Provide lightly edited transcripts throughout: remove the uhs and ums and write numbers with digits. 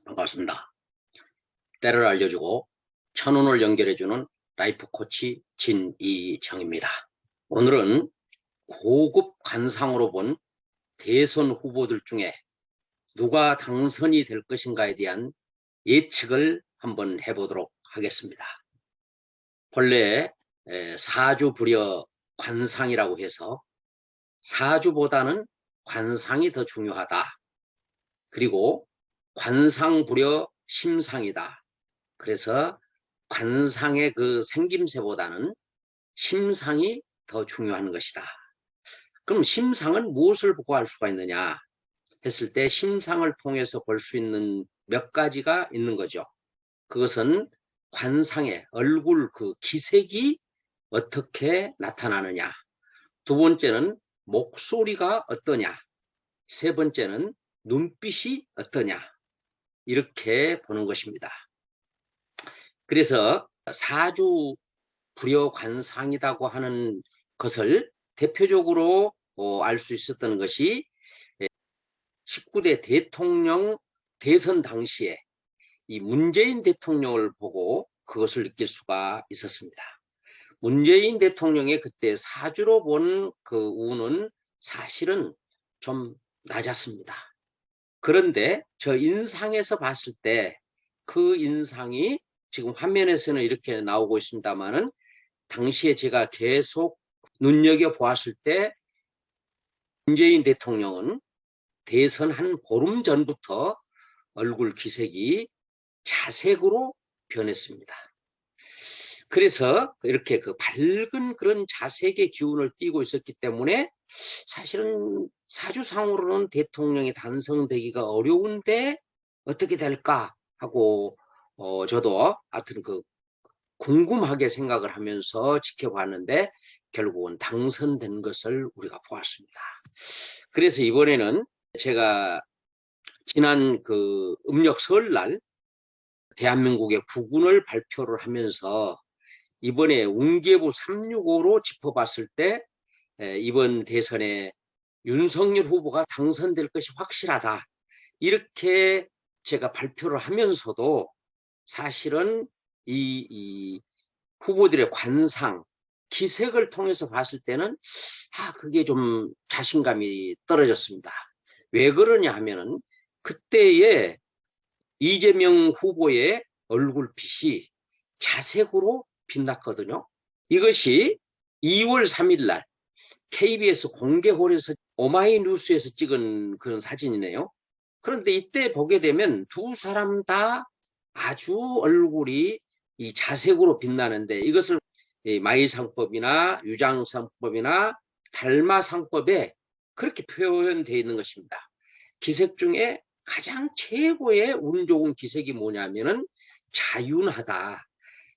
반갑습니다. 때를 알려주고 천운을 연결해주는 라이프 코치 진이정입니다. 오늘은 고급 관상으로 본 대선 후보들 중에 누가 당선이 될 것인가에 대한 예측을 한번 해보도록 하겠습니다. 본래 사주불여 관상이라고 해서 사주보다는 관상이 더 중요하다. 그리고 관상불여 심상이다. 그래서 관상의 그 생김새보다는 심상이 더 중요한 것이다. 그럼 심상은 무엇을 보고 알 수가 있느냐 했을 때 심상을 통해서 볼 수 있는 몇 가지가 있는 거죠. 그것은 관상의 얼굴 그 기색이 어떻게 나타나느냐, 두 번째는 목소리가 어떠냐, 세 번째는 눈빛이 어떠냐, 이렇게 보는 것입니다. 그래서 사주 불여관상이라고 하는 것을 대표적으로 알 수 있었던 것이 19대 대통령 대선 당시에 이 문재인 대통령을 보고 그것을 느낄 수가 있었습니다. 문재인 대통령의 그때 사주로 본 그 운은 사실은 좀 낮았습니다. 그런데 저 인상에서 봤을 때 그 인상이 지금 화면에서는 이렇게 나오고 있습니다만은 당시에 제가 계속 눈여겨보았을 때 문재인 대통령은 대선 한 보름 전부터 얼굴 기색이 자색으로 변했습니다. 그래서 이렇게 그 밝은 그런 자색의 기운을 띠고 있었기 때문에 사실은 사주상으로는 대통령이 당선되기가 어려운데 어떻게 될까 하고 저도 하여튼 그 궁금하게 생각을 하면서 지켜봤는데 결국은 당선된 것을 우리가 보았습니다. 그래서 이번에는 제가 지난 그 음력 설날 대한민국의 국운을 발표를 하면서 이번에 운계부 365로 짚어봤을 때 이번 대선에 윤석열 후보가 당선될 것이 확실하다. 이렇게 제가 발표를 하면서도 사실은 이 후보들의 관상, 기색을 통해서 봤을 때는 그게 좀 자신감이 떨어졌습니다. 왜 그러냐 하면은 그때의 이재명 후보의 얼굴빛이 자색으로 빛났거든요. 이것이 2월 3일 날 KBS 공개홀에서 오마이뉴스에서 찍은 그런 사진이네요. 그런데 이때 보게 되면 두 사람 다 아주 얼굴이 이 자색으로 빛나는데 이것을 마이상법이나 유장상법이나 달마상법에 그렇게 표현되어 있는 것입니다. 기색 중에 가장 최고의 운 좋은 기색이 뭐냐면은 자윤하다.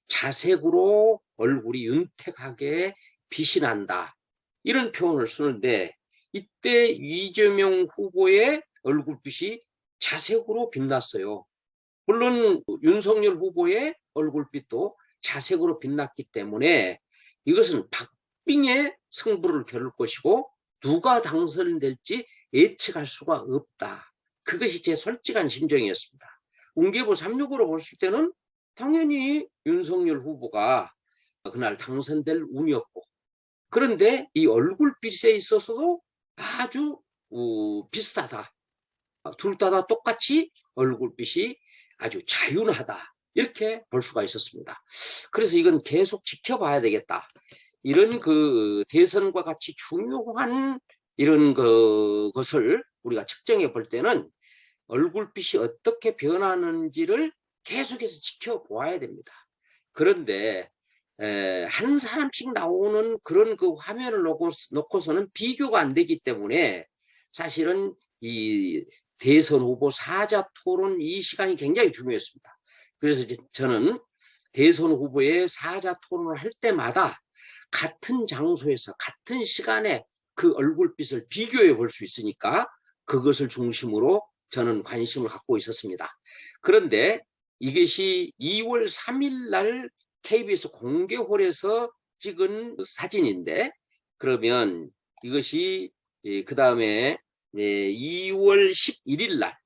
자색으로 얼굴이 윤택하게 빛이 난다. 이런 표현을 쓰는데 이때 이재명 후보의 얼굴빛이 자색으로 빛났어요. 물론 윤석열 후보의 얼굴빛도 자색으로 빛났기 때문에 이것은 박빙의 승부를 겨룰 것이고 누가 당선될지 예측할 수가 없다. 그것이 제 솔직한 심정이었습니다. 운계부 365로 봤을 때는 당연히 윤석열 후보가 그날 당선될 운이었고, 그런데 이 얼굴빛에 있어서도 아주 비슷하다. 둘 다 똑같이 얼굴빛이 아주 자윤하다. 이렇게 볼 수가 있었습니다. 그래서 이건 계속 지켜봐야 되겠다. 이런 그 대선과 같이 중요한 이런 것을 우리가 측정해 볼 때는 얼굴빛이 어떻게 변하는지를 계속해서 지켜보아야 됩니다. 그런데 한 사람씩 나오는 그런 그 화면을 놓고서는 비교가 안 되기 때문에 사실은 이 대선 후보 사자 토론 이 시간이 굉장히 중요했습니다. 그래서 저는 대선 후보의 사자 토론을 할 때마다 같은 장소에서 같은 시간에 그 얼굴빛을 비교해 볼 수 있으니까 그것을 중심으로 저는 관심을 갖고 있었습니다. 그런데 이것이 2월 3일 날 KBS 공개홀에서 찍은 사진인데, 그러면 이것이 그 다음에 2월 11일 날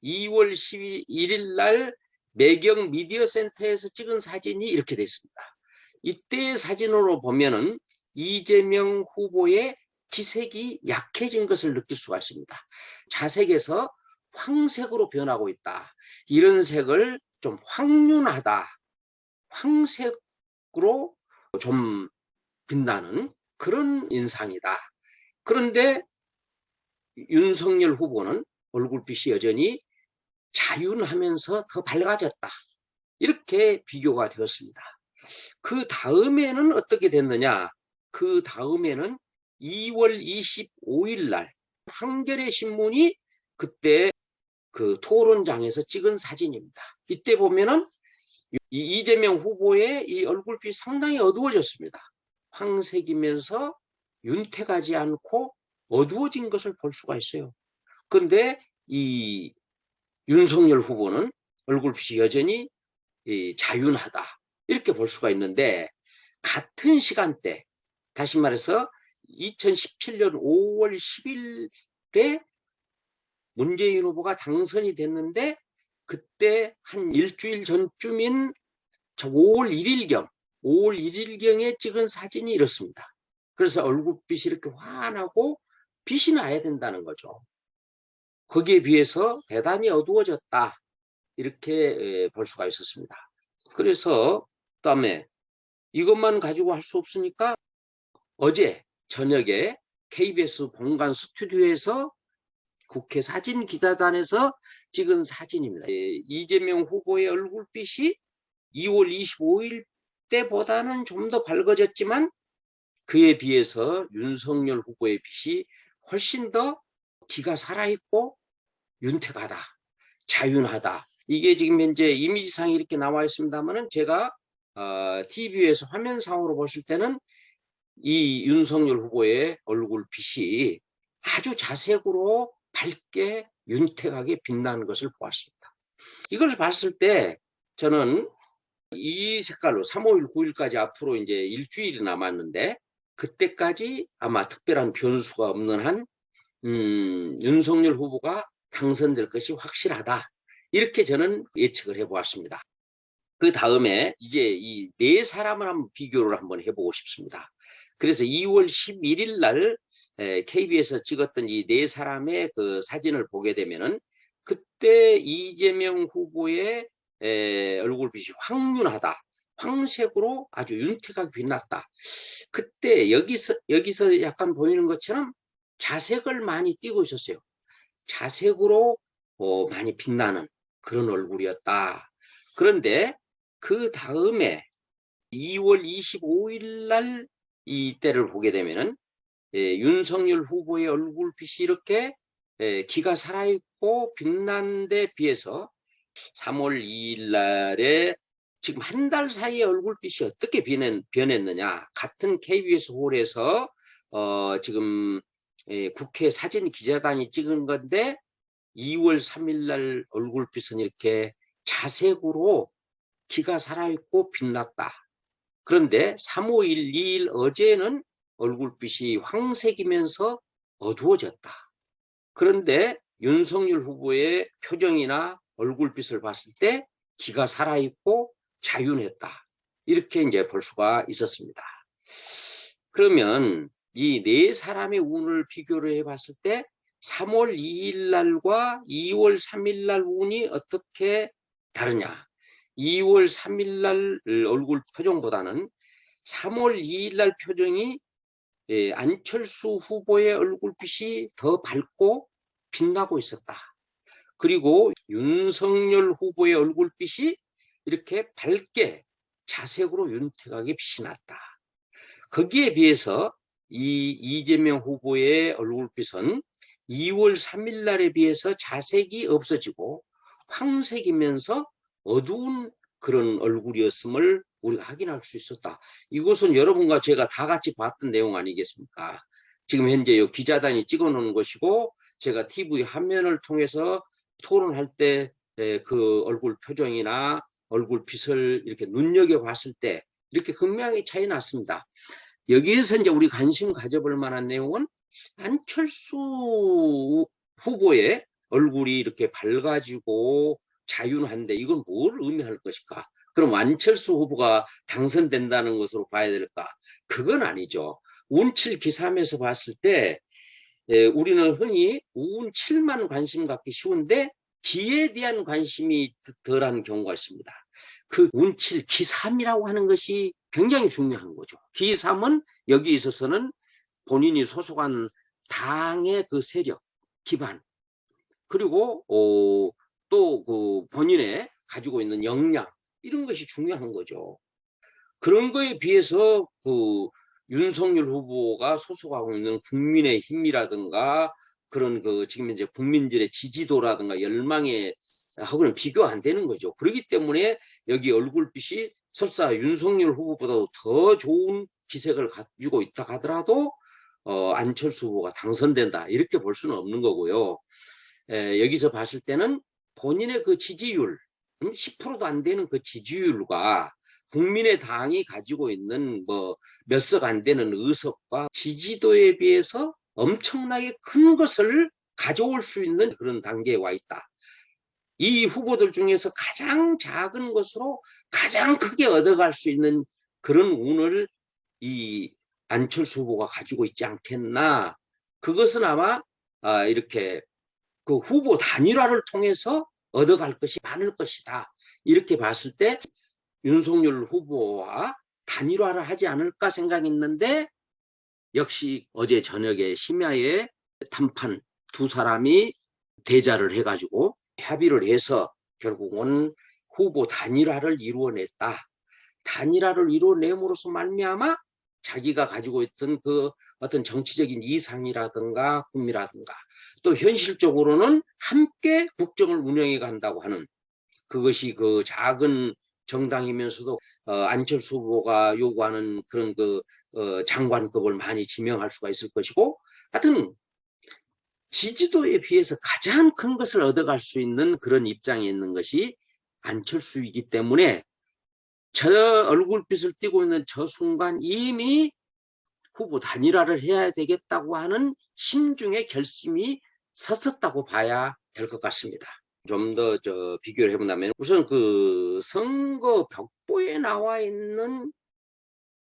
2월 11일 날 매경 미디어 센터에서 찍은 사진이 이렇게 됐습니다. 이때의 사진으로 보면은 이재명 후보의 기색이 약해진 것을 느낄 수가 있습니다. 자색에서 황색으로 변하고 있다. 이런 색을 좀 황륜하다, 황색으로 좀 빛나는 그런 인상이다. 그런데 윤석열 후보는 얼굴빛이 여전히 자윤하면서 더 밝아졌다. 이렇게 비교가 되었습니다. 그 다음에는 어떻게 됐느냐? 그 다음에는 2월 25일 날 한겨레 신문이 그때 그 토론장에서 찍은 사진입니다. 이때 보면은 이재명 후보의 이 얼굴빛이 상당히 어두워졌습니다. 황색이면서 윤택하지 않고 어두워진 것을 볼 수가 있어요. 그런데 이 윤석열 후보는 얼굴빛이 여전히 자윤하다. 이렇게 볼 수가 있는데 같은 시간대, 다시 말해서 2017년 5월 10일에 문재인 후보가 당선이 됐는데 그때 한 일주일 전쯤인 5월 1일경에 찍은 사진이 이렇습니다. 그래서 얼굴빛이 이렇게 환하고 빛이 나야 된다는 거죠. 거기에 비해서 대단히 어두워졌다. 이렇게 볼 수가 있었습니다. 그래서 그다음에 이것만 가지고 할 수 없으니까 어제 저녁에 KBS 본관 스튜디오에서 국회 사진기자단에서 찍은 사진입니다. 이재명 후보의 얼굴빛이 2월 25일 때보다는 좀 더 밝아졌지만 그에 비해서 윤석열 후보의 빛이 훨씬 더 기가 살아있고 윤택하다, 자윤하다. 이게 지금 현재 이미지상이 이렇게 나와 있습니다만은 제가 TV에서 화면상으로 보실 때는 이 윤석열 후보의 얼굴빛이 아주 자색으로 밝게 윤택하게 빛나는 것을 보았습니다. 이걸 봤을 때 저는 이 색깔로 3, 5일, 9일까지 앞으로 이제 일주일이 남았는데 그때까지 아마 특별한 변수가 없는 한 윤석열 후보가 당선될 것이 확실하다. 이렇게 저는 예측을 해보았습니다. 그 다음에 이제 이 네 사람을 한번 비교를 한번 해보고 싶습니다. 그래서 2월 11일 날 KBS에서 찍었던 이 네 사람의 그 사진을 보게 되면은 그때 이재명 후보의 얼굴빛이 황륜하다. 황색으로 아주 윤택하게 빛났다. 그때 여기서 약간 보이는 것처럼 자색을 많이 띠고 있었어요. 자색으로 많이 빛나는 그런 얼굴이었다. 그런데 그 다음에 2월 25일 날 이때를 보게 되면은 윤석열 후보의 얼굴빛이 이렇게 기가 살아있고 빛난 데 비해서 3월 2일 날에 지금 한 달 사이에 얼굴빛이 어떻게 변했느냐. 같은 KBS 홀에서 지금 국회 사진 기자단이 찍은 건데 2월 3일 날 얼굴빛은 이렇게 자색으로 기가 살아있고 빛났다. 그런데 3, 5, 1, 2일 어제는 얼굴빛이 황색이면서 어두워졌다. 그런데 윤석열 후보의 표정이나 얼굴빛을 봤을 때 기가 살아있고 자윤했다. 이렇게 이제 볼 수가 있었습니다. 그러면 이 네 사람의 운을 비교를 해봤을 때 3월 2일 날과 2월 3일 날 운이 어떻게 다르냐. 2월 3일 날 얼굴 표정보다는 3월 2일 날 표정이 안철수 후보의 얼굴빛이 더 밝고 빛나고 있었다. 그리고 윤석열 후보의 얼굴빛이 이렇게 밝게 자색으로 윤택하게 빛이 났다. 거기에 비해서 이 이재명 후보의 얼굴빛은 2월 3일 날에 비해서 자색이 없어지고 황색이면서 어두운 그런 얼굴이었음을 우리가 확인할 수 있었다. 이것은 여러분과 제가 다 같이 봤던 내용 아니겠습니까? 지금 현재 이 기자단이 찍어 놓은 것이고 제가 TV 화면을 통해서 토론할 때 그 얼굴 표정이나 얼굴빛을 이렇게 눈여겨봤을 때 이렇게 극명히 차이 났습니다. 여기에서 이제 우리 관심 가져볼 만한 내용은 안철수 후보의 얼굴이 이렇게 밝아지고 자윤한데 이건 뭘 의미할 것일까? 그럼 안철수 후보가 당선된다는 것으로 봐야 될까? 그건 아니죠. 운칠기삼에서 봤을 때 우리는 흔히 운칠만 관심 갖기 쉬운데 기에 대한 관심이 덜한 경우가 있습니다. 그 운칠 기삼이라고 하는 것이 굉장히 중요한 거죠. 기삼은 여기 있어서는 본인이 소속한 당의 그 세력, 기반, 그리고 또 그 본인의 가지고 있는 역량, 이런 것이 중요한 거죠. 그런 거에 비해서 그 윤석열 후보가 소속하고 있는 국민의힘이라든가 그런 그 지금 이제 국민들의 지지도라든가 열망에 하고는 비교 안 되는 거죠. 그렇기 때문에 여기 얼굴빛이 설사 윤석열 후보보다도 더 좋은 기색을 가지고 있다 하더라도 안철수 후보가 당선된다 이렇게 볼 수는 없는 거고요. 여기서 봤을 때는 본인의 그 지지율 10%도 안 되는 그 지지율과 국민의당이 가지고 있는 뭐 몇 석 안 되는 의석과 지지도에 비해서 엄청나게 큰 것을 가져올 수 있는 그런 단계에 와 있다. 이 후보들 중에서 가장 작은 것으로 가장 크게 얻어갈 수 있는 그런 운을 이 안철수 후보가 가지고 있지 않겠나. 그것은 아마 이렇게 그 후보 단일화를 통해서 얻어갈 것이 많을 것이다. 이렇게 봤을 때 윤석열 후보와 단일화를 하지 않을까 생각했는데 역시 어제 저녁에 심야에 단판 두 사람이 대자를 해가지고 합의를 해서 결국은 후보 단일화를 이루어냈다. 단일화를 이루어냄으로써 말미암아 자기가 가지고 있던 그 어떤 정치적인 이상이라든가 꿈이라든가 또 현실적으로는 함께 국정을 운영해 간다고 하는 그것이 그 작은 정당이면서도 안철수 후보가 요구하는 그런 그 장관급을 많이 지명할 수가 있을 것이고 하여튼 지지도에 비해서 가장 큰 것을 얻어갈 수 있는 그런 입장에 있는 것이 안철수이기 때문에 저 얼굴빛을 띠고 있는 저 순간 이미 후보 단일화를 해야 되겠다고 하는 심중의 결심이 섰었다고 봐야 될 것 같습니다. 좀 더 비교를 해본다면 우선 그 선거 벽보에 나와 있는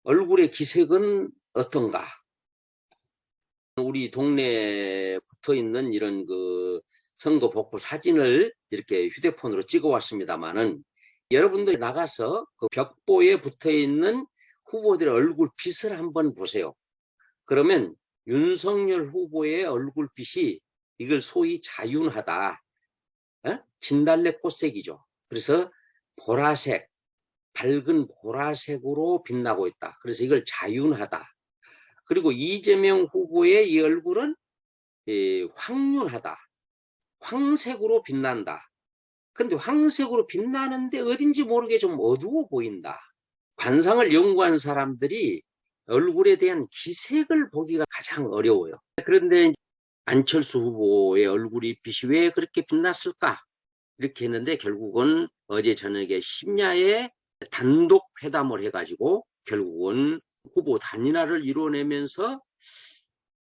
얼굴의 기색은 어떤가? 우리 동네에 붙어 있는 이런 그 선거 벽보 사진을 이렇게 휴대폰으로 찍어 왔습니다만은 여러분들 나가서 그 벽보에 붙어 있는 후보들의 얼굴빛을 한번 보세요. 그러면 윤석열 후보의 얼굴빛이 이걸 소위 자윤하다. 진달래 꽃색이죠. 그래서 보라색, 밝은 보라색으로 빛나고 있다. 그래서 이걸 자윤하다. 그리고 이재명 후보의 이 얼굴은 황윤하다. 황색으로 빛난다. 근데 황색으로 빛나는데 어딘지 모르게 좀 어두워 보인다. 관상을 연구한 사람들이 얼굴에 대한 기색을 보기가 가장 어려워요. 그런데 안철수 후보의 얼굴이 빛이 왜 그렇게 빛났을까? 이렇게 했는데 결국은 어제 저녁에 심야에 단독 회담을 해가지고 결국은 후보 단일화를 이뤄내면서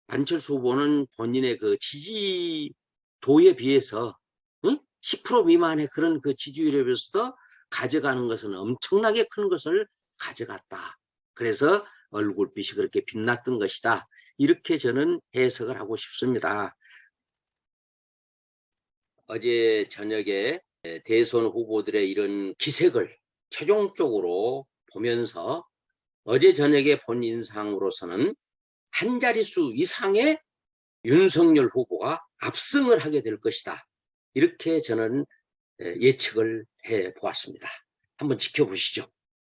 안철수 후보는 본인의 그 지지도에 비해서 10% 미만의 그런 그 지지율에 비해서 가져가는 것은 엄청나게 큰 것을 가져갔다. 그래서 얼굴빛이 그렇게 빛났던 것이다. 이렇게 저는 해석을 하고 싶습니다. 어제 저녁에 대선 후보들의 이런 기색을 최종적으로 보면서 어제 저녁에 본 인상으로서는 한 자릿수 이상의 윤석열 후보가 압승을 하게 될 것이다. 이렇게 저는 예측을 해 보았습니다. 한번 지켜보시죠.